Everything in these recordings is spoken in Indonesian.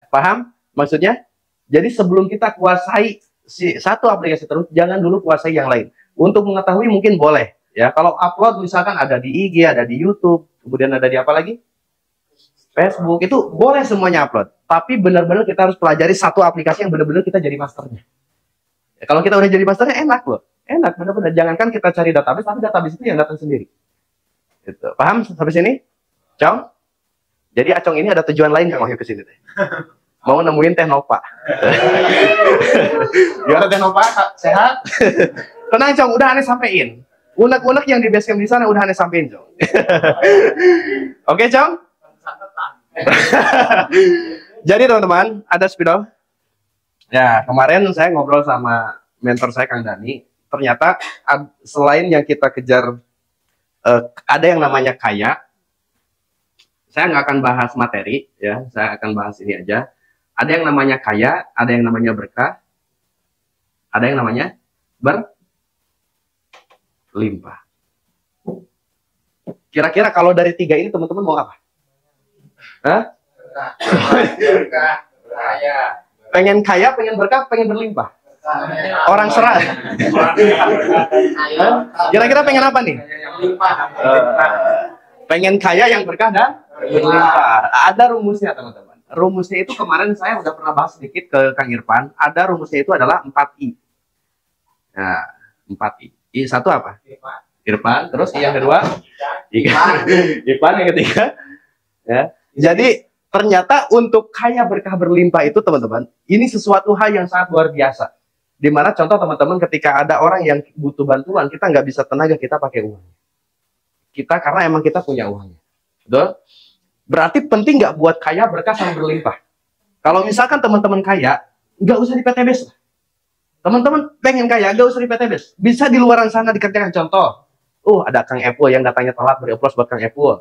Paham maksudnya? Jadi sebelum kita kuasai si satu aplikasi terus, jangan dulu kuasai yang lain. Untuk mengetahui mungkin boleh, ya. Kalau upload misalkan ada di IG, ada di YouTube, kemudian ada di apa lagi? Facebook, itu boleh semuanya upload. Tapi benar-benar kita harus pelajari satu aplikasi yang benar-benar kita jadi masternya. Ya, kalau kita udah jadi masternya enak loh. Enak, benar-benar. Jangankan kita cari database, tapi database itu yang datang sendiri. Gitu. Paham sampai sini? Cong? Jadi Acong ini ada tujuan lain Kang Wahyu ke sini. Mau nemuin Teh Nova. Gimana Teh Nova? Sehat? Tenang Cong, udah aneh sampein. Unek-unek yang di basecamp di sana udah aneh sampein Cong. Oke Cong? Jadi teman-teman, ada spidol. Ya, kemarin saya ngobrol sama mentor saya Kang Dani. Ternyata selain yang kita kejar, ada yang namanya kaya. Saya nggak akan bahas materi, ya. Saya akan bahas ini aja. Ada yang namanya kaya, ada yang namanya berkah, ada yang namanya berlimpah. Kira-kira kalau dari tiga ini teman-teman mau apa? Hah? Pengen kaya, pengen berkah, pengen berlimpah. Orang serah. Kira-kira pengen apa nih? Pengen kaya, yang berkah dan berlimpah. Ada rumusnya teman-teman. Rumusnya itu kemarin saya udah pernah bahas sedikit ke Kang Irfan. Ada rumusnya itu adalah 4I. Nah, 4I. I satu apa? Irfan. Terus I yang kedua? Irfan yang ketiga. Ya. Jadi ternyata untuk kaya berkah berlimpah itu teman-teman, ini sesuatu hal yang sangat luar biasa. Dimana contoh teman-teman ketika ada orang yang butuh bantuan, kita nggak bisa tenaga kita pakai uang. Kita karena emang kita punya uangnya. Betul? Berarti penting nggak buat kaya berkah sama berlimpah. Kalau misalkan teman-teman kaya, nggak usah di PTBS lah. Teman-teman pengen kaya, nggak usah di PTBS. Bisa di luaran sana dikerjakan. Contoh, ada Kang Epul yang datangnya telat, beri aplaus buat Kang Epul.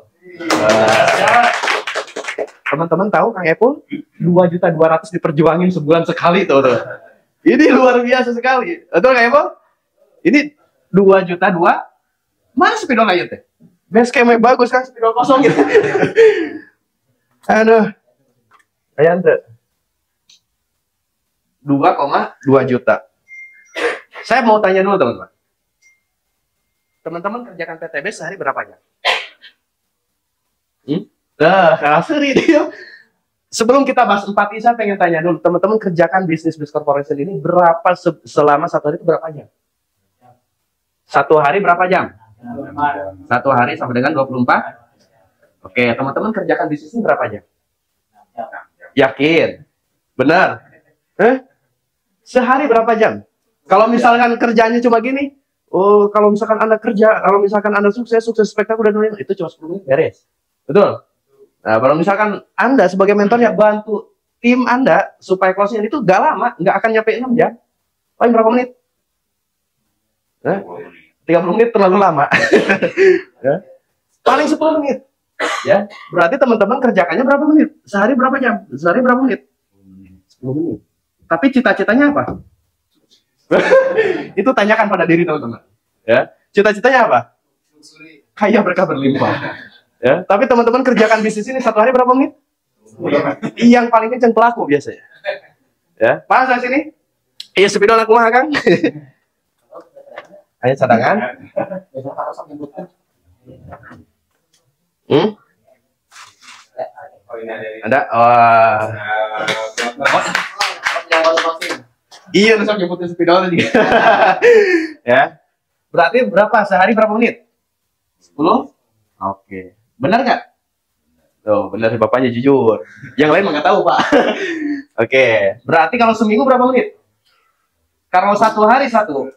Teman-teman tahu Kang Epul 2.200.000 diperjuangin sebulan sekali tuh. Ini luar biasa sekali. Betul Kang Epul? Ini 2.200.000. Mana spidol aja teh? Basecampnya bagus kan, spidol kosong gitu. Aduh. Kayak ente. 2,2 juta. Saya mau tanya dulu teman-teman. Teman-teman kerjakan PTB sehari berapa jam? Seri dia. Sebelum kita bahas 4I, saya pengen tanya dulu. Teman-teman kerjakan bisnis corporation ini berapa selama satu hari itu berapa jam? Satu hari berapa jam? Satu hari sama dengan 24. Oke, teman-teman kerjakan bisnis ini berapa jam? Yakin? Benar? Sehari berapa jam? Kalau misalkan kerjanya cuma gini, kalau misalkan Anda kerja, kalau misalkan Anda sukses spektakuler, itu cuma 10 menit beres. Betul? Nah, kalau misalkan Anda sebagai mentornya bantu tim Anda supaya closing itu gak lama, nggak akan nyampe 6 jam. Paling berapa menit? 30 menit terlalu lama. Ya. Paling 10 menit. Ya, berarti teman-teman kerjakannya berapa menit? Sehari berapa jam? Sehari berapa menit? 10 menit. Tapi cita-citanya apa? Itu tanyakan pada diri teman-teman. Ya, cita-citanya apa? Kaya berkah berlimpah. Ya, tapi teman-teman kerjakan bisnis ini satu hari berapa menit? Yang paling kenceng pelaku biasanya. Ya, pas saya sini. Iya, spidol aku mah Kang. Ayo cadangan. Ada. Iya, besok jemputin spidol tadi. Ya. Berarti berapa? Sehari berapa menit? 10? Oke. Benar nggak? Tuh, benar bapaknya jujur. Yang lain nggak tahu, Pak. Oke. Berarti kalau seminggu berapa menit? Kalau satu hari satu.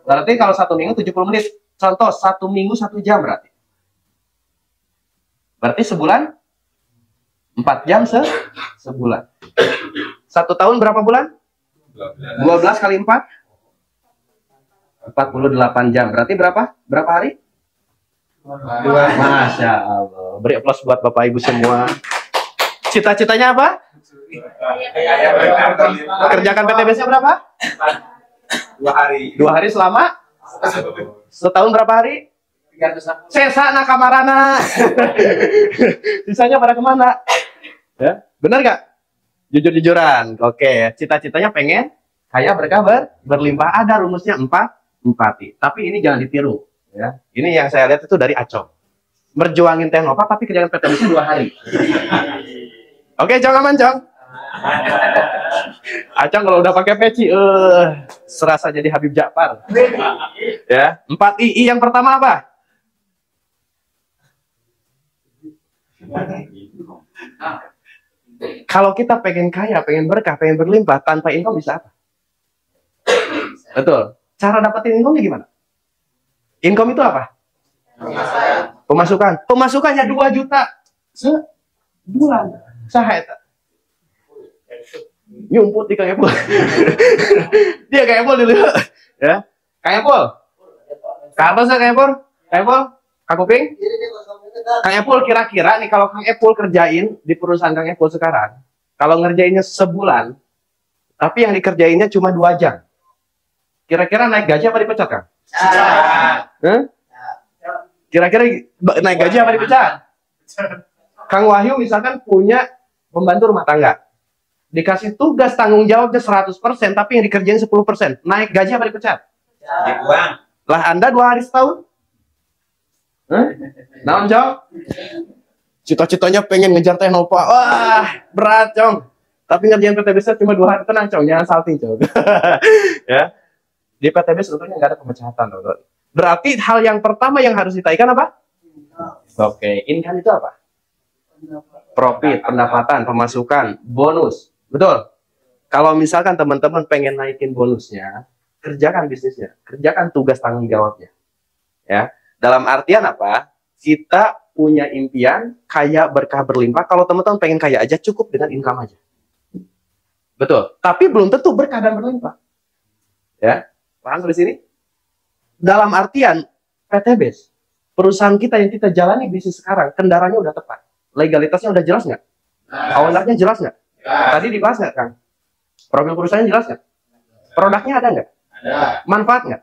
Berarti kalau satu minggu 70 menit. Contoh, satu minggu 1 jam berarti. Berarti sebulan 4 jam sebulan. 1 tahun berapa bulan? 12 kali 4? 48 jam. Berarti berapa? Berapa hari? 2. Masya Allah. Beri aplaus buat Bapak Ibu semua. Cita-citanya apa? Kerjakan PTBS-nya berapa? 2 hari. 2 hari selama? Setahun berapa hari? 300. Sesa nakamarana. Sisanya pada kemana? Ya, benar nggak? Jujur-jujuran. Oke, cita-citanya pengen kaya berkah berlimpah. Ada rumusnya 4 I. Tapi ini jangan ditiru. Ya. Ini yang saya lihat itu dari Acong. Berjuangin Teknova tapi kerjaan PTBS 2 hari. Oke, Cong, aman, Cong. Acong kalau udah pakai peci, serasa jadi Habib Ja'far. Ya, 4 I yang pertama apa? Kalau kita pengen kaya, pengen berkah, pengen berlimpah, tanpa income bisa apa? Betul. Cara dapetin income-nya gimana? Income itu apa? Pemasukan. Pemasukannya 2 juta sebulan. Sahaya. Nyumput di Kang Epul. Dia Kang Epul dulu. Ya. Kang Epul. Ke atas ya Kang Epul. Kang Epul. Kang Kuping. Kang Epul kira-kira nih kalau Kang Epul kerjain di perusahaan Kang Epul sekarang, kalau ngerjainnya sebulan, tapi yang dikerjainnya cuma 2 jam. Kira-kira naik gaji apa dipecat, Kang? Kira-kira naik gaji apa dipecat? Kang Wahyu misalkan punya pembantu rumah tangga. Dikasih tugas tanggung jawabnya 100%, tapi yang dikerjain 10%. Naik gaji apa dipecat? Dibuang. Lah Anda 2 hari setahun? Naon, Cong? Cita-citanya pengen ngejar Teknova. Wah, berat, Cong. Tapi ngerjain PTBS cuma 2 hari. Tenang, Cong. Jangan salting, Cong. Ya. Di PTBS tentunya nggak ada pemecatan, Cong. Berarti hal yang pertama yang harus ditaikan apa? Oke, income itu apa? Profit, pendapatan, pemasukan, bonus. Betul. Kalau misalkan teman-teman pengen naikin bonusnya, kerjakan bisnisnya, kerjakan tugas tanggung jawabnya. Ya. Dalam artian apa? Kita punya impian kaya berkah berlimpah. Kalau teman-teman pengen kaya aja cukup dengan income aja. Betul. Tapi belum tentu berkah dan berlimpah. Ya, paham di sini? Dalam artian PTBS, perusahaan kita yang kita jalani bisnis sekarang, kendaraannya udah tepat. Legalitasnya udah jelas nggak? Ownernya jelas nggak? Tadi dibahas nggak, Kang? Profil perusahaannya jelas nggak? Produknya ada nggak? Ada. Manfaat nggak?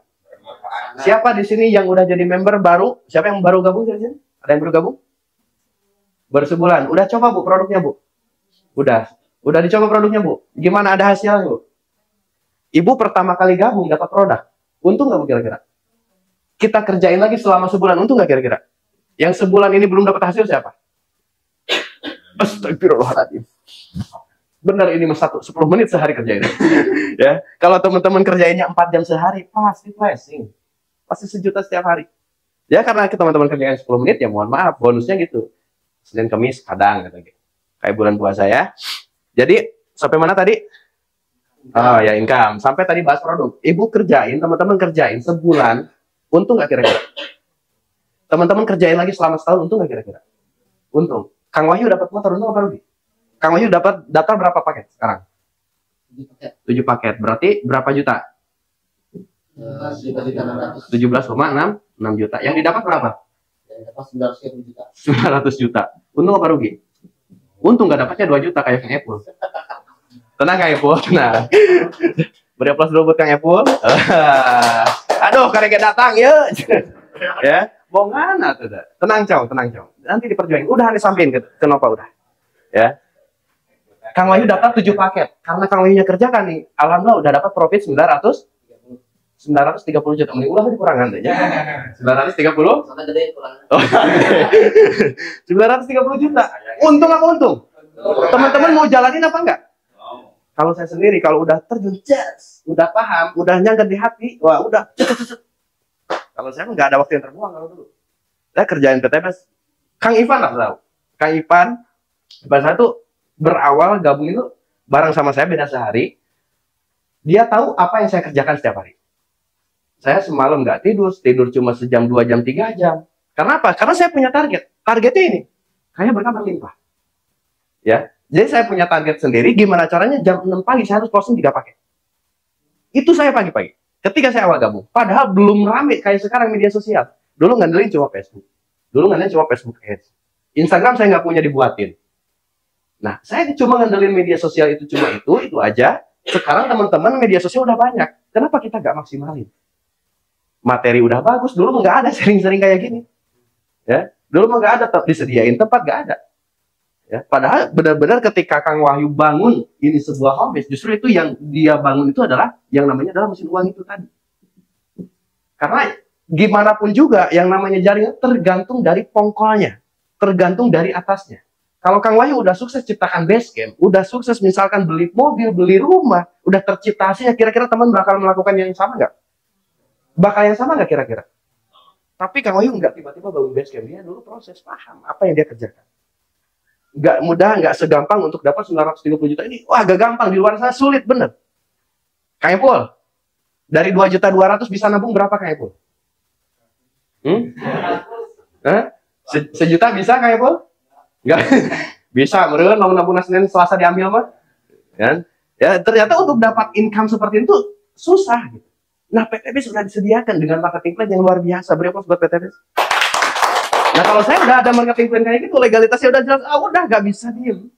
Siapa di sini yang udah jadi member baru? Siapa yang baru gabung di sini? Ada yang baru gabung? Baru sebulan. Udah coba, Bu, produknya, Bu? Udah. Udah dicoba produknya, Bu? Gimana, ada hasilnya, Bu? Ibu pertama kali gabung dapat produk. Untung nggak, Bu, kira-kira? Kita kerjain lagi selama sebulan. Untung nggak kira-kira? Yang sebulan ini belum dapat hasil siapa? Astagfirullahaladzim. Benar, ini mas 10 menit sehari kerjain. Ya, kalau teman-teman kerjainnya 4 jam sehari, pasti flashing. Pasti 1 juta setiap hari. Ya, karena teman-teman kerjain 10 menit, ya mohon maaf, bonusnya gitu. Senin, Kamis, kadang. Gitu. Kayak bulan puasa ya. Jadi, sampai mana tadi? Oh ya, income. Sampai tadi bahas produk. Ibu kerjain, teman-teman kerjain sebulan, untung nggak kira-kira? Teman-teman kerjain lagi selama setahun, untung nggak kira-kira? Untung. Kang Wahyu dapat motor, untung apa rugi? Kang Wahyu dapat data berapa paket sekarang? 7 paket. Berarti berapa juta? 17,6 juta. Yang didapat berapa? Yang dapat 900 juta. 900 juta. Untung apa rugi? Untung nggak dapatnya 2 juta kayak Kang Epul. Tenang Kang Epul, tenang. Beri aplaus dulu buat Kang Epul. Aduh, karek datang ya. Ya, bongan atuh dah. Tenang, Cong, tenang, Cong. Nanti diperjuangin. Udah nih sampein ke Nova udah. Ya. Kang Wahyu dapat 7 paket. Karena Kang Wahyunya kerjakan nih, alhamdulillah udah dapat profit 930 juta. Mending ulah dikurangan deh ya. 930? Sampai gede kurang. Oh, 930 juta. Untung apa untung? Teman-teman mau jalanin apa enggak? Kalau saya sendiri, kalau udah terjun, udah paham, udah nyangkut di hati, wah udah. Kalau saya nggak ada waktu yang terbuang kalau dulu. Saya kerjain PTBS. Kang Ivan lah tahu. Kang Ivan, saya tuh berawal gabung itu bareng sama saya beda sehari. Dia tahu apa yang saya kerjakan setiap hari. Saya semalam nggak tidur cuma sejam, 2 jam, 3 jam. Karena apa? Karena saya punya target. Targetnya ini, kaya berkah berlimpah. Ya, jadi saya punya target sendiri. Gimana caranya jam 6 pagi saya harus posting 3 paket. Itu saya pagi-pagi. Ketika saya awal gabung, padahal belum rame kayak sekarang media sosial. Dulu ngandelin cuma Facebook. Dulu ngandelin cuma Facebook Ads. Instagram saya nggak punya dibuatin. Nah, saya cuma ngandelin media sosial itu cuma itu aja. Sekarang teman-teman media sosial udah banyak. Kenapa kita nggak maksimalin? Materi udah bagus. Dulu nggak ada sering-sering kayak gini. Ya, dulu nggak ada disediain tempat, nggak ada. Ya, padahal benar-benar ketika Kang Wahyu bangun ini sebuah home base, justru itu yang dia bangun itu adalah yang namanya adalah mesin uang itu tadi. Karena gimana pun juga yang namanya jaringan tergantung dari pongkolnya, tergantung dari atasnya. Kalau Kang Wahyu udah sukses ciptakan Basecamp, udah sukses misalkan beli mobil, beli rumah, udah tercipta hasilnya, kira-kira teman bakal melakukan yang sama nggak? Bakal yang sama nggak kira-kira? Tapi Kang Wahyu nggak tiba-tiba bangun Basecamp, dia dulu proses paham apa yang dia kerjakan. Nggak mudah, nggak segampang untuk dapat 930 juta ini. Wah, agak gampang, di luar sana sulit, bener. Kang Epul, dari 2.200.000 bisa nabung berapa Kang Epul? Sejuta bisa Kang Epul? Nggak bisa, meren mau nabung Senin Selasa diambil mah. Kan? Ya, ternyata untuk dapat income seperti itu susah. Gitu. Nah, PTB sudah disediakan dengan marketing plan yang luar biasa. Beri aplaus buat PTB. Nah, kalau saya udah ada marketing plan kayak gitu, legalitasnya udah jelas, udah nggak bisa diem.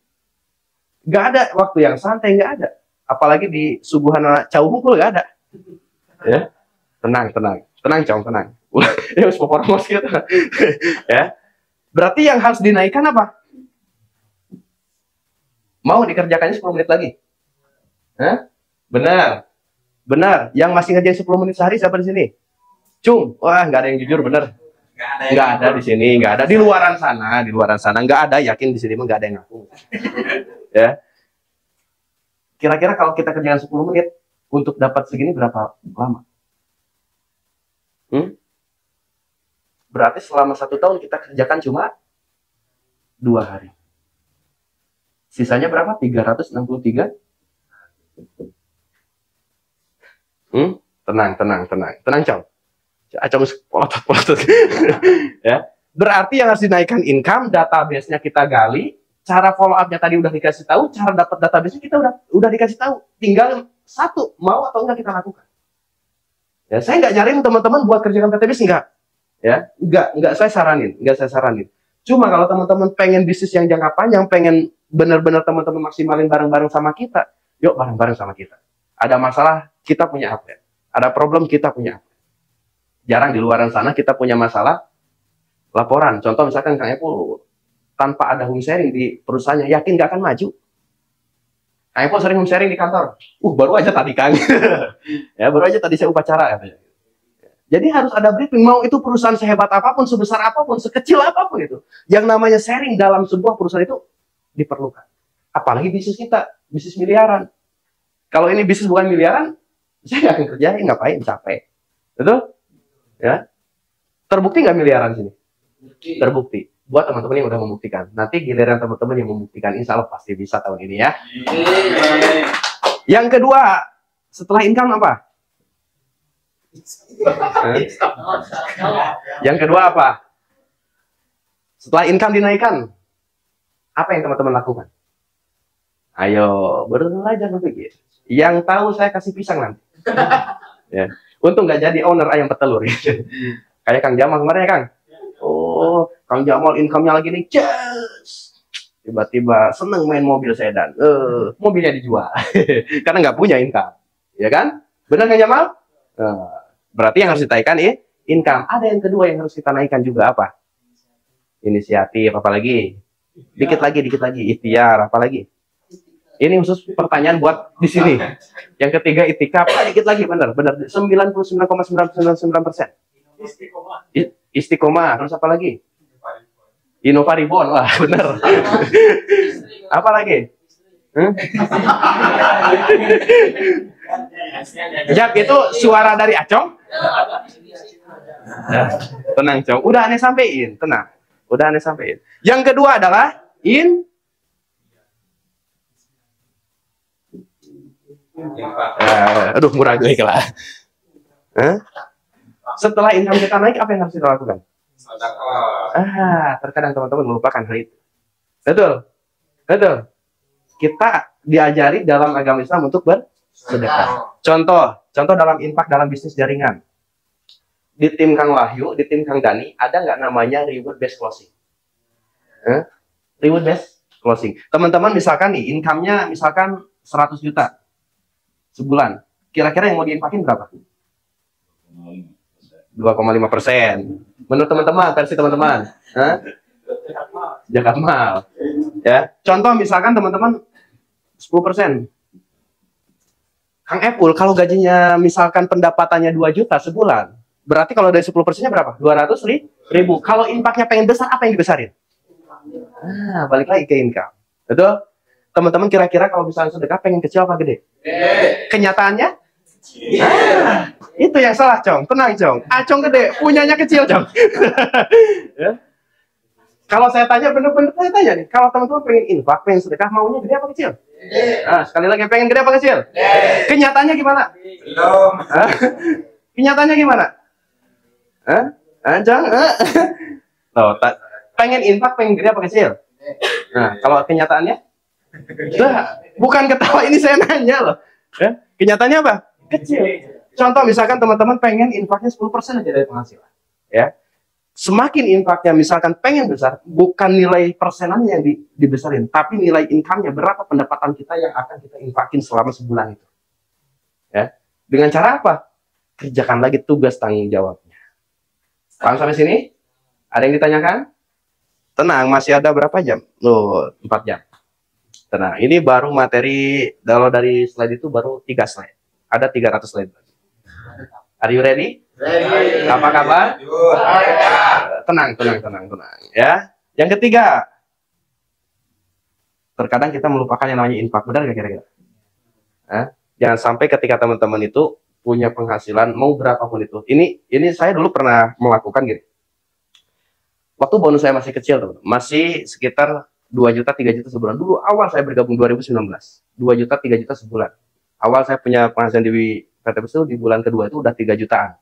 Nggak ada waktu yang santai, nggak ada. Apalagi di suguhan Cauhungkul nggak ada. Ya, tenang, Cong, tenang. Ya, harus promosi gitu. Ya, berarti yang harus dinaikkan apa? Mau dikerjakannya 10 menit lagi? Hah? Benar. Yang masih ngerjain 10 menit sehari siapa di sini? Cung, wah nggak ada yang jujur, bener. Nggak ada di sini, nggak ada di luaran sana, nggak ada, yakin di sini mah nggak ada yang ngaku. Ya, kira-kira kalau kita kerjakan 10 menit untuk dapat segini berapa lama? Berarti selama 1 tahun kita kerjakan cuma 2 hari. Sisanya berapa? 363. Tenang, Cong. Acong polotot. Ya. Berarti yang harus dinaikkan income, database-nya kita gali, cara follow up-nya tadi udah dikasih tahu, cara dapat database-nya kita udah dikasih tahu. Tinggal satu, mau atau enggak kita lakukan. Ya, saya nggak nyariin teman-teman buat kerjakan database, enggak. Ya, enggak saya saranin. Cuma kalau teman-teman pengen bisnis yang jangka panjang, pengen benar-benar teman-teman maksimalin bareng-bareng sama kita, yuk bareng-bareng sama kita. Ada masalah, kita punya update. Ada problem, kita punya update. Jarang di luaran sana kita punya masalah laporan. Contoh misalkan Kang Epul tanpa ada home sharing di perusahaannya, yakin nggak akan maju. Kang Epul sering home sharing di kantor. Baru aja tadi Kang. Ya, baru aja tadi saya upacara katanya. Jadi harus ada briefing. Mau itu perusahaan sehebat apapun, sebesar apapun, sekecil apapun itu. Yang namanya sharing dalam sebuah perusahaan itu diperlukan. Apalagi bisnis kita, bisnis miliaran. Kalau ini bisnis bukan miliaran, saya nggak akan kerjain, ngapain, capek. Betul? Ya, terbukti nggak miliaran sini? Terbukti. Buat teman-teman yang udah membuktikan. Nanti giliran teman-teman yang membuktikan, insya Allah pasti bisa tahun ini ya. Yang kedua, setelah income apa? Yang kedua apa? Setelah income dinaikkan, apa yang teman-teman lakukan? Ayo, belajar berpikir. Yang tahu saya kasih pisang nanti. Ya. Untung nggak jadi owner ayam petelur. Kayak Kang Jamal kemarin ya Kang. Oh, Kang Jamal income-nya lagi nih. Tiba-tiba seneng main mobil sedan. Mobilnya dijual. Karena nggak punya income. Ya kan? Benar Kang Jamal? Berarti yang harus dinaikkan income. Ada yang kedua yang harus kita naikkan juga apa? Inisiatif, apalagi? Dikit lagi. Ikhtiar, apalagi? Ini khusus pertanyaan buat di sini. Yang ketiga itikaf, dikit lagi benar. 99,999%. Istiqomah. Terus apa lagi? Inovaribon, wah benar. Apa lagi? Jap, itu suara dari Acong. Tenang Cong, udah aneh sampein, tenang. Yang kedua adalah aduh murah gue lah. Setelah income kita naik, apa yang harus kita lakukan? Terkadang teman-teman melupakan hal itu. Betul. Kita diajari dalam agama Islam untuk bersedekah. Contoh dalam infak dalam bisnis jaringan. Di tim Kang Wahyu, di tim Kang Dani, ada nggak namanya reward based closing? Reward based closing. Teman-teman misalkan nih, income-nya misalkan 100 juta sebulan. Kira-kira yang mau diinfakin berapa? 2,5%. Menurut teman-teman, versi teman-teman. Jakarta mal. Ya, contoh misalkan teman-teman 10%. Kang Epul kalau gajinya misalkan pendapatannya 2 juta sebulan, berarti kalau dari 10%-nya berapa? 200.000. Kalau infaknya pengen besar, apa yang dibesarin? Balik lagi ke income. Betul? Teman-teman kira-kira kalau misalnya sedekah pengen kecil apa gede? Kenyataannya? Itu yang salah, Cong. Tenang, Cong. Acong gede, punyanya kecil, Cong. Ya. Kalau saya tanya, bener-bener saya tanya nih, kalau teman-teman pengen infak, pengen sedekah, maunya gede apa kecil? Sekali lagi, pengen gede apa kecil? Kenyataannya gimana? Belum. Kenyataannya gimana? Cong? Loh, pengen infak, pengen gede apa kecil? Nah, kalau kenyataannya? Bukan ketawa, ini saya nanya loh. Kenyataannya apa? Kecil. Contoh misalkan teman-teman pengen infaknya 10% aja dari penghasilan. Ya. Semakin infaknya misalkan pengen besar, bukan nilai persenannya yang dibesarin, tapi nilai income-nya, berapa pendapatan kita yang akan kita infakin selama sebulan itu. Ya. Dengan cara apa? Kerjakan lagi tugas tanggung jawabnya. Paham sampai sini? Ada yang ditanyakan? Tenang, masih ada berapa jam? Loh, 4 jam. Tenang, ini baru materi, kalau dari slide itu baru 3 slide. Ada 300 slide. Are you ready? Ready. Apa kabar? Tenang. Ya. Yang ketiga, terkadang kita melupakan yang namanya infak. Benar nggak kira-kira? Jangan sampai ketika teman-teman itu punya penghasilan mau berapapun itu. Ini saya dulu pernah melakukan gitu. Waktu bonus saya masih kecil, teman, masih sekitar 2 juta, 3 juta sebulan. Dulu awal saya bergabung 2019, 2 juta, 3 juta sebulan. Awal saya punya penghasilan di PT Pos itu di bulan kedua itu udah 3 jutaan.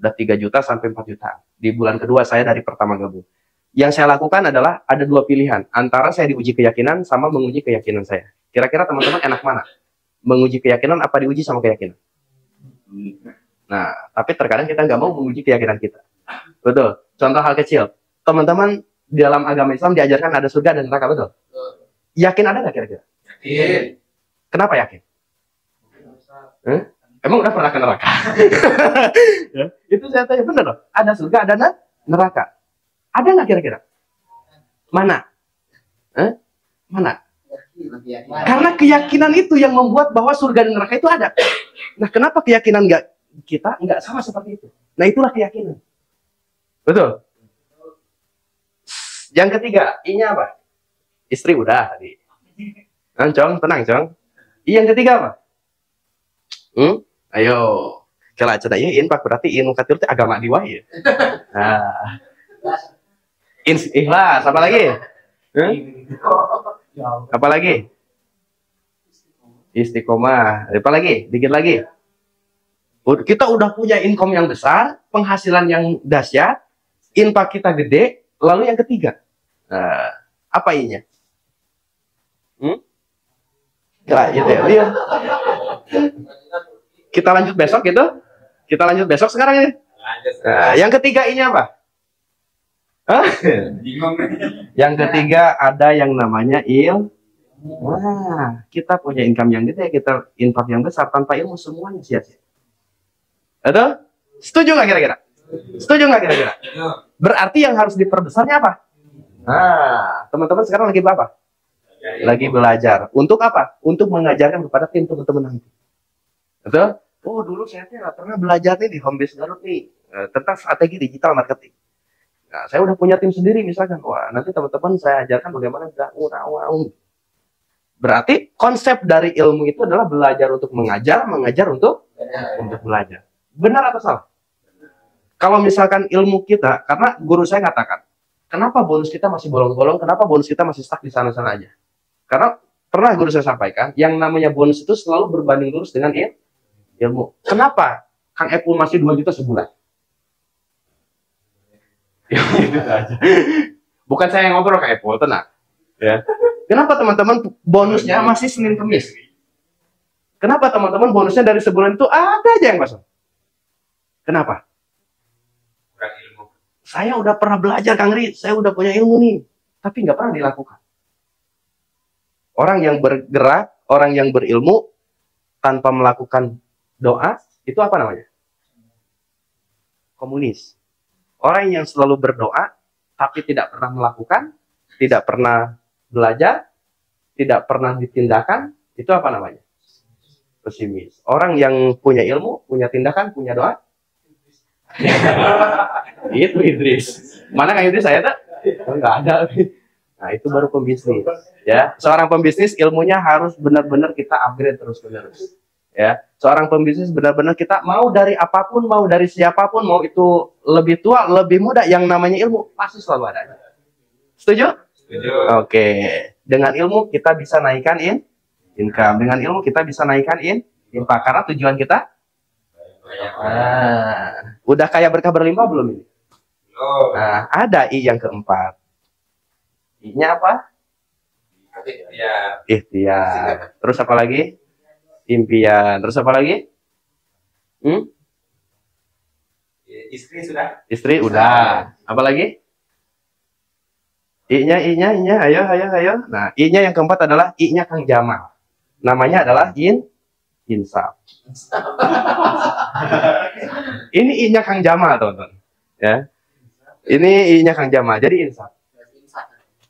Udah 3 juta sampai 4 juta. Di bulan kedua saya dari pertama gabung. Yang saya lakukan adalah ada 2 pilihan. Antara saya diuji keyakinan sama menguji keyakinan saya. Kira-kira teman-teman enak mana? Menguji keyakinan apa diuji sama keyakinan? Nah, tapi terkadang kita nggak mau menguji keyakinan kita. Betul. Contoh hal kecil. Teman-teman di dalam agama Islam diajarkan ada surga dan neraka, betul? Yakin ada nggak kira-kira? Yakin. Kenapa yakin? Emang udah pernah ke neraka? Ya, itu saya tanya, bener loh. Ada surga, ada neraka. Ada nggak kira-kira? Mana? Mana? Karena keyakinan itu yang membuat bahwa surga dan neraka itu ada. Nah, kenapa keyakinan kita nggak sama seperti itu? Nah, itulah keyakinan. Betul? Yang ketiga, I-nya apa? Istri udah tadi. Cong, tenang, Cong. I yang ketiga apa? Ayo. Kalau cerita ya infak berarti ilmu katir itu agama diwah ya. Nah. Ikhlas, apa lagi? Apa lagi? Istiqomah. Apa lagi? Dikit lagi. Kita udah punya income yang besar, penghasilan yang dahsyat, infak kita gede, lalu yang ketiga. Apa I-nya? Nah, gitu ya. Lihat. Kita lanjut besok gitu. Kita lanjut besok sekarang ini. Nah, yang ketiga I-nya apa? Bingung. Yang ketiga ada yang namanya ilmu. Wah, kita punya income yang gede, kita infak yang besar, tanpa ilmu semuanya sia-sia. Betul? Setuju nggak kira-kira? Setuju nggak kira-kira? Berarti yang harus diperbesarnya apa? Nah, teman-teman sekarang lagi apa? Lagi belajar. Untuk apa? Untuk mengajarkan kepada tim teman-teman nanti. Betul? Oh, dulu saya pernah belajar nih di Homebase Garut nih tentang strategi digital marketing. Nah, saya udah punya tim sendiri misalkan. Wah, nanti teman-teman saya ajarkan bagaimana berarti konsep dari ilmu itu adalah belajar untuk mengajar untuk belajar. Benar atau salah? Kalau misalkan ilmu kita, karena guru saya katakan, kenapa bonus kita masih bolong-bolong, kenapa bonus kita masih stuck di sana-sana aja? Karena pernah guru saya sampaikan, yang namanya bonus itu selalu berbanding lurus dengan ilmu. Kenapa Kang Epul masih 2 juta sebulan? Bukan saya yang ngobrol Kang Epul, tenang. Ya. Kenapa teman-teman bonusnya masih Senin Kemis? Kenapa teman-teman bonusnya dari sebulan itu ada aja yang masuk? Kenapa? Saya udah pernah belajar Kang Ri, saya udah punya ilmu nih, tapi nggak pernah dilakukan. Orang yang bergerak, orang yang berilmu tanpa melakukan doa, itu apa namanya? Komunis. Orang yang selalu berdoa, tapi tidak pernah melakukan, tidak pernah belajar, tidak pernah ditindakan, itu apa namanya? Pesimis. Orang yang punya ilmu, punya tindakan, punya doa, itu Idris. Mana Kang Idris saya tak? Enggak ada. Nah, itu baru pembisnis. Ya, seorang pembisnis ilmunya harus benar-benar kita upgrade terus-menerus. Ya, seorang pembisnis benar-benar kita mau dari apapun, mau dari siapapun, mau itu lebih tua, lebih muda, yang namanya ilmu pasti selalu ada. Setuju? Setuju. Oke. Dengan ilmu kita bisa naikkan income. Dengan ilmu kita bisa naikkan impact. Karena tujuan kita udah kaya berkah berlimpah belum ini? Belum. Nah, ada I yang keempat. I-nya apa? Ya. Ikhtiar. Terus apa lagi? Impian. Terus apa lagi? Istri sudah. Istri udah. Apa lagi? I-nya. Ayo. Nah, I-nya yang keempat adalah I-nya Kang Jamal. Namanya adalah insaf. Ini I-nya Kang Jamal, teman-teman. Ya. Ini I-nya Kang Jamal. Jadi insaf.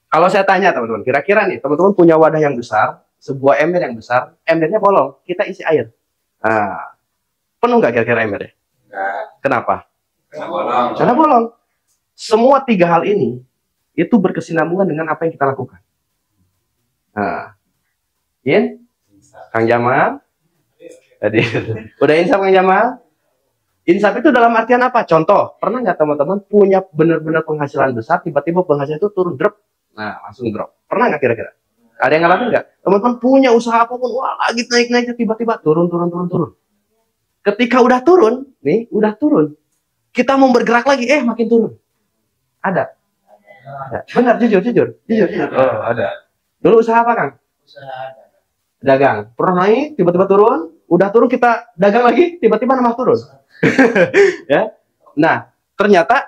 Kalau saya tanya, teman-teman, kira-kira nih, teman-teman punya wadah yang besar, sebuah ember yang besar, embernya bolong, kita isi air. Nah, penuh nggak kira-kira embernya? Enggak. Kenapa? Karena bolong. Karena bolong. Semua tiga hal ini itu berkesinambungan dengan apa yang kita lakukan. Nah, Kang Jamal, tadi udah insaf Kang Jamal. Insaf itu dalam artian apa? Contoh, pernah nggak teman-teman punya benar-benar penghasilan besar, tiba-tiba penghasilan itu turun drop, nah langsung drop. Pernah nggak kira-kira? Ada yang ngalamin nggak? Teman-teman punya usaha apapun, wah lagi naik-naiknya, tiba-tiba turun. Ketika udah turun, nih, udah turun, kita mau bergerak lagi, makin turun. Ada. Benar, jujur. Oh, ada. Dulu usaha apa, Kang? Dagang. Pernah naik, tiba-tiba turun, udah turun kita dagang lagi, tiba-tiba nambah turun. Ya. Nah, ternyata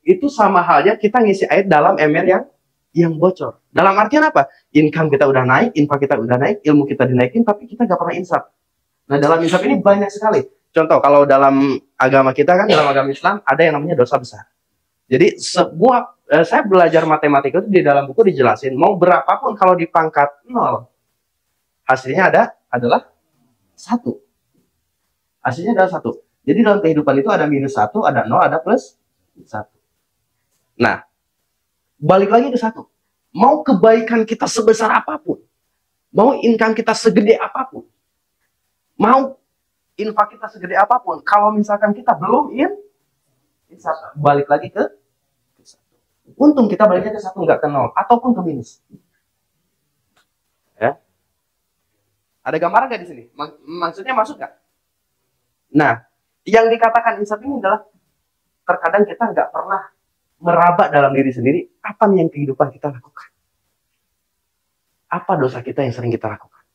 itu sama halnya kita ngisi air dalam ember yang bocor. Dalam artian apa? Income kita udah naik, impact kita udah naik, ilmu kita dinaikin, tapi kita nggak pernah insaf. Nah, dalam insaf ini banyak sekali. Contoh, kalau dalam agama kita kan, dalam agama Islam ada yang namanya dosa besar. Jadi semua saya belajar matematika itu di dalam buku dijelasin, mau berapapun kalau dipangkat 0, hasilnya adalah 1. Hasilnya adalah 1. Jadi dalam kehidupan itu ada -1, ada 0, ada +1. Nah, balik lagi ke 1. Mau kebaikan kita sebesar apapun, mau income kita segede apapun, mau infak kita segede apapun, kalau misalkan kita belum insaf, balik lagi ke 1. Untung kita baliknya ke 1, nggak ke 0, ataupun ke minus. Ya. Ada gambaran nggak di sini? Maksudnya masuk nggak? Nah, yang dikatakan insaf ini adalah terkadang kita nggak pernah meraba dalam diri sendiri, apa nih yang kehidupan kita lakukan? Apa dosa kita yang sering kita lakukan?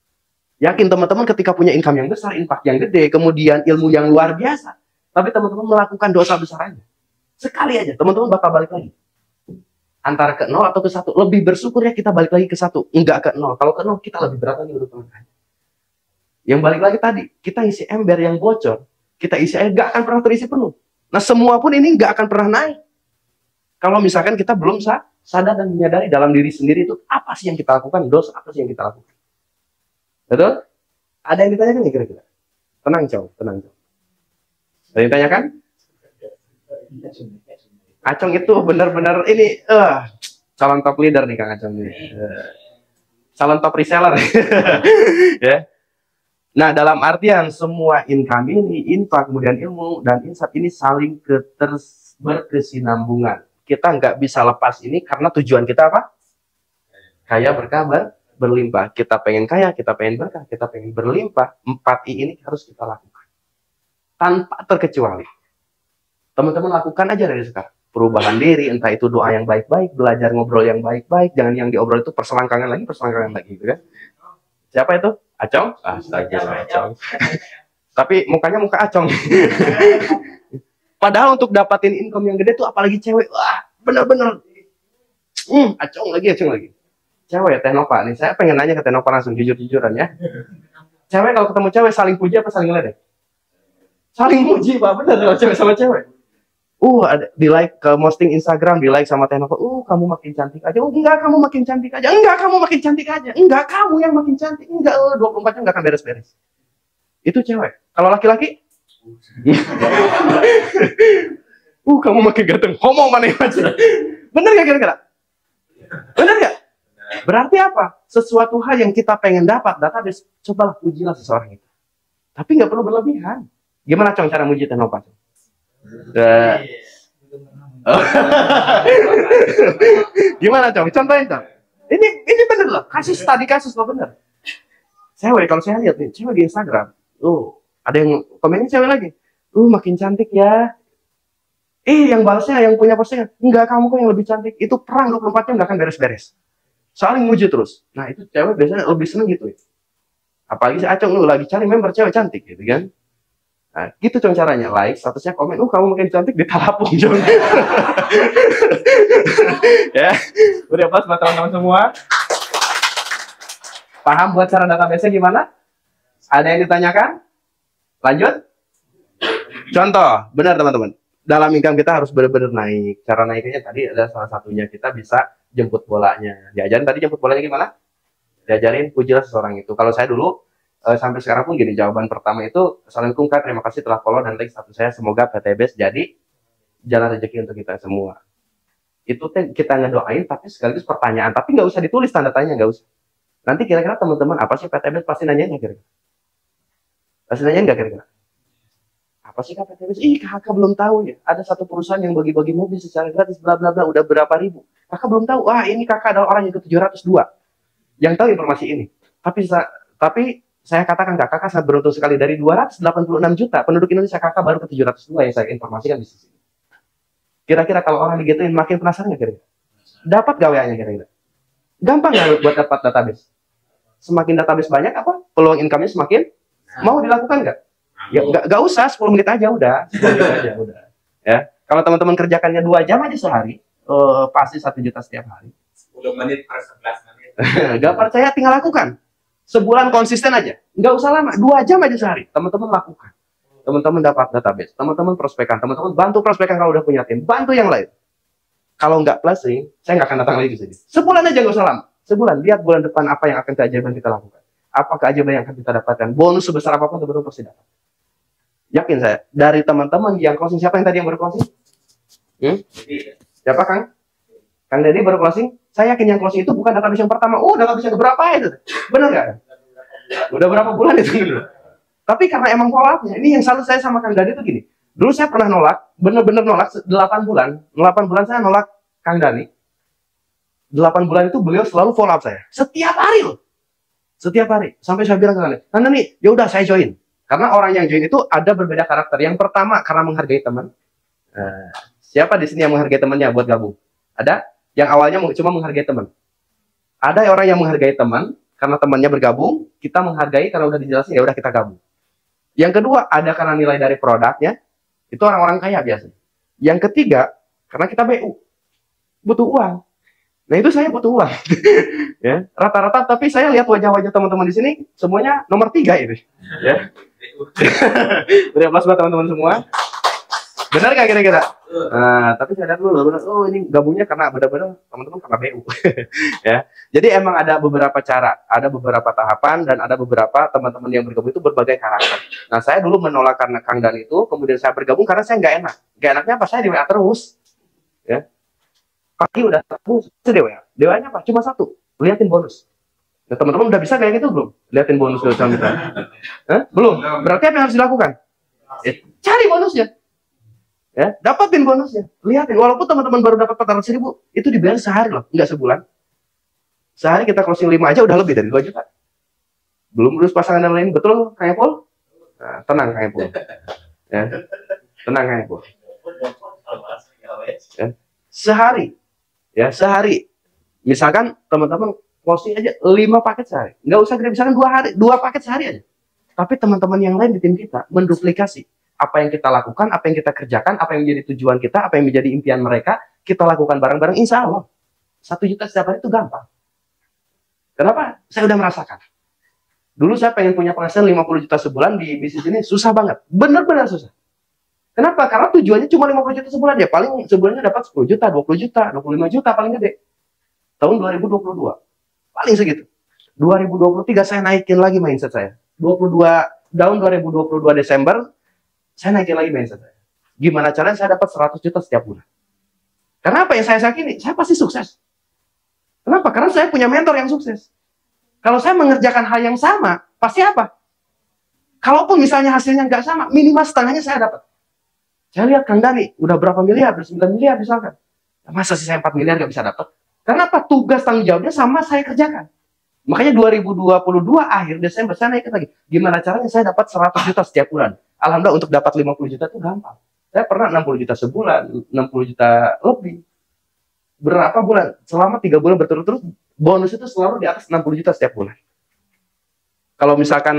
Yakin teman-teman ketika punya income yang besar, impact yang gede, kemudian ilmu yang luar biasa, tapi teman-teman melakukan dosa besar aja. Sekali aja, teman-teman bakal balik lagi. Antara ke 0 atau ke 1. Lebih bersyukur ya kita balik lagi ke 1. Enggak ke 0. Kalau ke 0 kita lebih berat lagi untuk teman-teman. Yang balik lagi tadi, kita isi ember yang bocor, kita isi air, nggak akan pernah terisi penuh. Nah, semua pun ini nggak akan pernah naik. Kalau misalkan kita belum sadar dan menyadari dalam diri sendiri itu apa sih yang kita lakukan, dosa apa sih yang kita lakukan. Betul? Ada yang ditanyakan nih kira-kira? Tenang, tenang. Ada yang ditanyakan? Acong itu benar-benar ini calon top leader nih Kang Acong ini. Calon top reseller. Ya. Nah, dalam artian semua income ini, infak, kemudian ilmu dan insaf ini saling berkesinambungan. Kita nggak bisa lepas ini karena tujuan kita apa? Kaya, berkah, berlimpah. Kita pengen kaya, kita pengen berkah, kita pengen berlimpah. 4I ini harus kita lakukan. Tanpa terkecuali. Teman-teman lakukan aja dari sekarang. Perubahan diri, entah itu doa yang baik-baik, belajar ngobrol yang baik-baik, jangan yang diobrol itu perselangkangan lagi, gitu kan. Siapa itu? Acong? Astaga, Acong. Tapi mukanya muka Acong. Padahal untuk dapatin income yang gede tuh apalagi cewek, wah bener-bener acong lagi. Cewek Teh Nova nih, saya pengen nanya ke Teh Nova langsung jujur-jujuran ya. Cewek kalau ketemu cewek saling puji apa saling ngeledek? Saling puji, Pak, bener kalau cewek sama cewek. Ada di like ke posting Instagram, di like sama Tenova. Kamu makin cantik aja. Enggak, kamu makin cantik aja. Enggak, kamu makin cantik aja. Enggak, kamu yang makin cantik. Enggak, 24 jam enggak akan beres-beres. Itu cewek. Kalau laki-laki, kamu makin ganteng. Homo mana yang macam. Bener gak kira-kira? Bener gak? Berarti apa? Sesuatu hal yang kita pengen dapat, database, cobalah pujilah seseorang itu. Tapi nggak perlu berlebihan. Gimana Cong cara muji Tenova? Gimana Cong? Contohin Cong. Ini bener loh. Kasus loh bener. Cewek, kalau saya lihat nih, cewek di Instagram, ada yang komennya cewek lagi. Makin cantik ya. Yang balasnya yang punya postingan, enggak, kamu kok yang lebih cantik. Itu perang 24 jam nggak akan beres-beres. Saling muji terus. Nah itu cewek biasanya lebih seneng gitu ya. Apalagi si Acong lu lagi cari member cewek cantik gitu kan. Nah, gitu Cong caranya. Like, statusnya komen, kamu makin cantik, ditalapung Cong. Ya, udah pas buat teman-teman semua. Paham buat cara database-nya gimana? Ada yang ditanyakan? Lanjut? Contoh, benar teman-teman. Dalam income kita harus benar-benar naik. Cara naiknya tadi ada salah satunya kita bisa jemput bolanya. Diajarin tadi jemput bolanya gimana? Diajarin pujilah seseorang itu. Kalau saya dulu sampai sekarang pun gini, jawaban pertama itu Assalamualaikum Kak, terima kasih telah follow dan like status saya. Semoga PTBS jadi jalan rezeki untuk kita semua. Itu kita ngedoain tapi sekaligus pertanyaan. Tapi nggak usah ditulis tanda tanya, nggak usah. Nanti kira-kira teman-teman apa sih PTBS pasti nanyain kira-kira? Pasti nanyain nggak kira-kira? Apa sih Kak PTBS? Kakak belum tahu ya. Ada satu perusahaan yang bagi-bagi mobil secara gratis, bla bla bla, udah berapa ribu. Kakak belum tahu. Ini kakak adalah orang yang ke-702 yang tahu informasi ini. Tapi saya katakan kakak sangat beruntung sekali. Dari 286 juta penduduk Indonesia, kakak baru ke-702 yang saya informasikan di sini. Kira-kira kalau orang digituin makin penasaran nggak kira-kira? Dapat gaweannya kira-kira? Gampang nggak buat dapat database? Semakin database banyak apa? Peluang income-nya semakin mau dilakukan nggak? Ya nggak usah 10 menit aja udah. 10 menit aja udah. Ya, kalau teman-teman kerjakannya 2 jam aja sehari, pasti 1 juta setiap hari. 10 menit per 11 menit. Gak percaya tinggal lakukan. Sebulan konsisten aja. Nggak usah lama. 2 jam aja sehari. Teman-teman lakukan. Teman-teman dapat database. Teman-teman prospekan. Teman-teman bantu prospekan kalau udah punya tim. Bantu yang lain. Kalau nggak closing, saya nggak akan datang lagi ke sini. Sebulan aja nggak usah lama. Sebulan. Lihat bulan depan apa yang akan keajaiban kita lakukan. Apa keajaiban yang akan kita dapatkan. Bonus sebesar apapun teman-teman pasti dapat. Yakin saya. Dari teman-teman yang closing. Siapa yang tadi yang baru closing? Siapa Kang? Kang Deddy baru closing? Saya yakin yang closing itu bukan database yang pertama. Database yang berapa itu? Benar nggak? Udah berapa bulan itu? Tapi karena emang follow up-nya. Ini yang selalu saya sama Kang Dani itu gini. Dulu saya pernah nolak, bener-bener nolak 8 bulan. 8 bulan saya nolak Kang Dani. 8 bulan itu beliau selalu follow up saya. Setiap hari loh. Setiap hari. Sampai saya bilang ke Kang Dani, ya udah saya join. Karena orang yang join itu ada berbeda karakter. Yang pertama karena menghargai teman. Siapa di sini yang menghargai temannya buat gabung? Ada? Yang awalnya cuma menghargai teman. Ada orang yang menghargai teman karena temannya bergabung. Kita menghargai karena udah dijelasin, ya udah kita gabung. Yang kedua ada karena nilai dari produknya. Itu orang-orang kaya biasanya. Yang ketiga karena kita BU, butuh uang. Nah itu saya butuh uang. Ya, rata-rata. Tapi saya lihat wajah-wajah teman-teman di sini semuanya nomor 3 ini. Ya. Udah plus buat teman-teman semua. Benar nggak kira-kira? Tapi saya lihat dulu, ini gabungnya karena benar-benar teman-teman karena BU. Ya. Jadi emang ada beberapa cara, ada beberapa tahapan, dan ada beberapa teman-teman yang bergabung itu berbagai karakter. Nah saya dulu menolak karena Kang Dan itu, kemudian saya bergabung karena saya nggak enak. Nggak enaknya apa? Saya di WA terus. Ya. Pagi udah terus di WA. DWA-nya apa? Cuma 1. Liatin bonus. Nah, teman-teman udah bisa kayak gitu belum? Liatin bonus ke kita. Belum. Berarti apa yang harus dilakukan? Cari bonusnya. Ya, dapatin bonusnya. Lihatin. Walaupun teman-teman baru dapat 400.000, itu dibayar sehari loh, nggak sebulan. Sehari kita closing 5 aja udah lebih dari 2 juta. Belum terus pasangan dan lain, betul Kang Epul? Nah, tenang Kang Epul. Ya. Tenang Kang Epul. Ya. Sehari. Ya, sehari. Misalkan teman-teman closing aja 5 paket sehari. Nggak usah gede, misalkan 2 paket sehari aja. Tapi teman-teman yang lain di tim kita menduplikasi apa yang kita lakukan, apa yang kita kerjakan, apa yang menjadi tujuan kita, apa yang menjadi impian mereka, kita lakukan bareng-bareng, insya Allah 1 juta setiap hari itu gampang. Kenapa? Saya udah merasakan. Dulu saya pengen punya penghasilan 50 juta sebulan di bisnis ini, susah banget. Bener-bener susah. Kenapa? Karena tujuannya cuma 50 juta sebulan. Ya paling sebulannya dapat 10 juta, 20 juta, 25 juta paling gede. Tahun 2022. Paling segitu. 2023 saya naikin lagi mindset saya. 2022 Desember, saya naikin lagi mindset saya. Gimana caranya saya dapat 100 juta setiap bulan? Karena apa yang saya yakini? Saya pasti sukses. Kenapa? Karena saya punya mentor yang sukses. Kalau saya mengerjakan hal yang sama, pasti apa? Kalaupun misalnya hasilnya nggak sama, minimal setengahnya saya dapat. Saya lihat Kang Dani, udah berapa miliar? 9 miliar misalkan. Masa sih saya 4 miliar nggak bisa dapat? Karena apa? Tugas tanggung jawabnya sama saya kerjakan. Makanya 2022 akhir Desember saya naikin lagi. Gimana caranya saya dapat 100 juta setiap bulan? Alhamdulillah untuk dapat 50 juta itu gampang. Saya pernah 60 juta sebulan, 60 juta lebih. Berapa bulan? Selama 3 bulan berturut-turut, bonus itu selalu di atas 60 juta setiap bulan. Kalau misalkan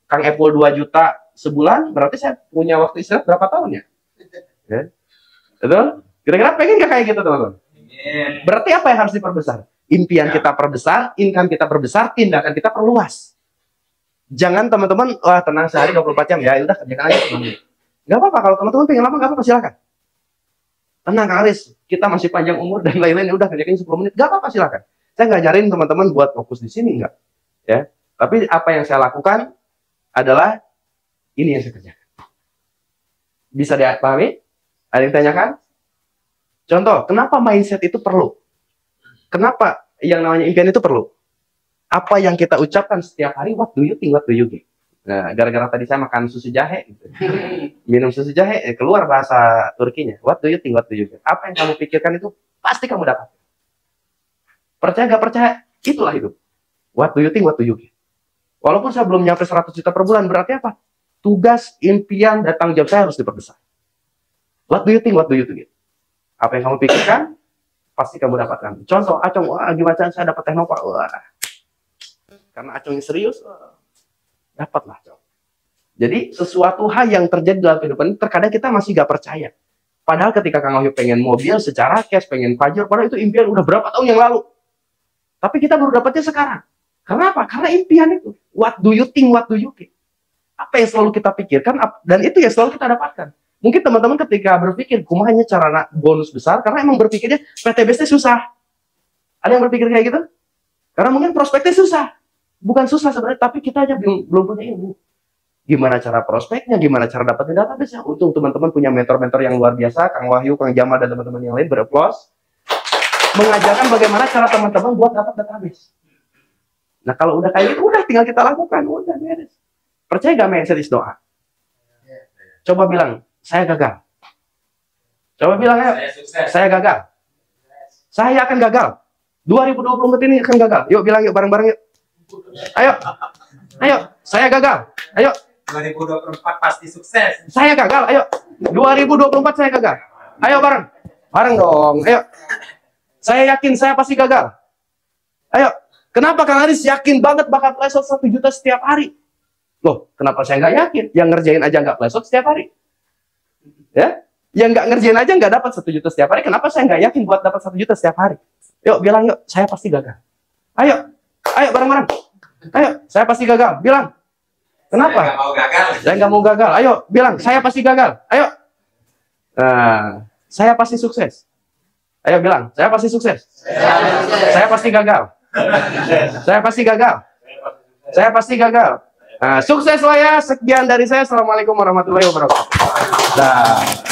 Kang Apple 2 juta sebulan, berarti saya punya waktu istirahat berapa tahun ya? Ya. Betul? Kira-kira pengen nggak kayak gitu, teman-teman? Berarti apa yang harus diperbesar? Impian kita perbesar, income kita perbesar, tindakan kita perluas. Jangan teman-teman, wah tenang sehari 24 jam, ya udah kerjakan aja teman-teman. Nggak apa-apa, kalau teman-teman pengen lama, nggak apa-apa, silakan. Tenang Kang Aris, kita masih panjang umur dan lain-lain, ya udah kerjakan 10 menit, nggak apa-apa, silakan. Saya ngajarin teman-teman buat fokus di sini, enggak. Ya. Tapi apa yang saya lakukan adalah ini yang saya kerjakan. Bisa dipahami? Ada yang tanyakan? Contoh, kenapa mindset itu perlu? Kenapa yang namanya impian itu perlu? Apa yang kita ucapkan setiap hari, what do you think, what do you get? Nah, gara-gara tadi saya makan susu jahe, gitu. Minum susu jahe, keluar bahasa Turkinya. What do you think, what do you get? Apa yang kamu pikirkan itu, pasti kamu dapat. Percaya gak percaya, itulah hidup. What do you think, what do you get? Walaupun saya belum nyampe 100 juta per bulan, berarti apa? Tugas, impian, dan tanggung jawab saya harus diperbesar. What do you think, what do you get? Apa yang kamu pikirkan, pasti kamu dapatkan. Contoh, Acong, wah gimana saya dapat Teknova? Wah. Karena Acong yang serius, dapatlah. Jadi, sesuatu hal yang terjadi dalam kehidupan ini, terkadang kita masih gak percaya. Padahal ketika Kang Wahyu pengen mobil secara cash, pengen Fajar, padahal itu impian udah berapa tahun yang lalu. Tapi kita baru dapatnya sekarang. Karena apa? Karena impian itu. What do you think, what do you get? Apa yang selalu kita pikirkan, dan itu yang selalu kita dapatkan. Mungkin teman-teman ketika berpikir, kumanya cara bonus besar, karena emang berpikirnya PTBS susah. Ada yang berpikir kayak gitu? Karena mungkin prospeknya susah. Bukan susah sebenarnya, tapi kita aja belum punya ilmu. Gimana cara prospeknya, gimana cara dapetin database ya. Untung teman-teman punya mentor-mentor yang luar biasa, Kang Wahyu, Kang Jamal, dan teman-teman yang lain berapplaus. Mengajarkan bagaimana cara teman-teman buat dapat database. Nah kalau udah kayak gitu, udah tinggal kita lakukan, udah beres. Percaya gak mindset is doa? Coba bilang, saya gagal. Coba bilang ya, saya gagal. Saya akan gagal. 2024 ini akan gagal. Yuk bilang yuk bareng-bareng yuk. Ayo, ayo, saya gagal. Ayo. 2024 pasti sukses. Saya gagal. Ayo. 2024 saya gagal. Ayo bareng, bareng dong. Ayo. Saya yakin saya pasti gagal. Ayo. Kenapa Kang Aris yakin banget bakal pleasot 1 juta setiap hari? Loh, kenapa saya nggak yakin? Yang ngerjain aja nggak pleasot setiap hari. Ya, yang nggak ngerjain aja nggak dapat 1 juta setiap hari. Kenapa saya nggak yakin buat dapat 1 juta setiap hari? Yuk bilang yuk, saya pasti gagal. Ayo, ayo bareng-bareng. Ayo, saya pasti gagal. Bilang. Kenapa? Saya nggak mau gagal. Saya nggak mau gagal. Ayo, bilang. Saya pasti gagal. Ayo. Nah, saya pasti sukses. Ayo bilang. Saya pasti sukses. Saya pasti gagal. Saya pasti gagal. Saya pasti gagal. Nah, sukses lah ya. Sekian dari saya. Assalamualaikum warahmatullahi wabarakatuh. Nah.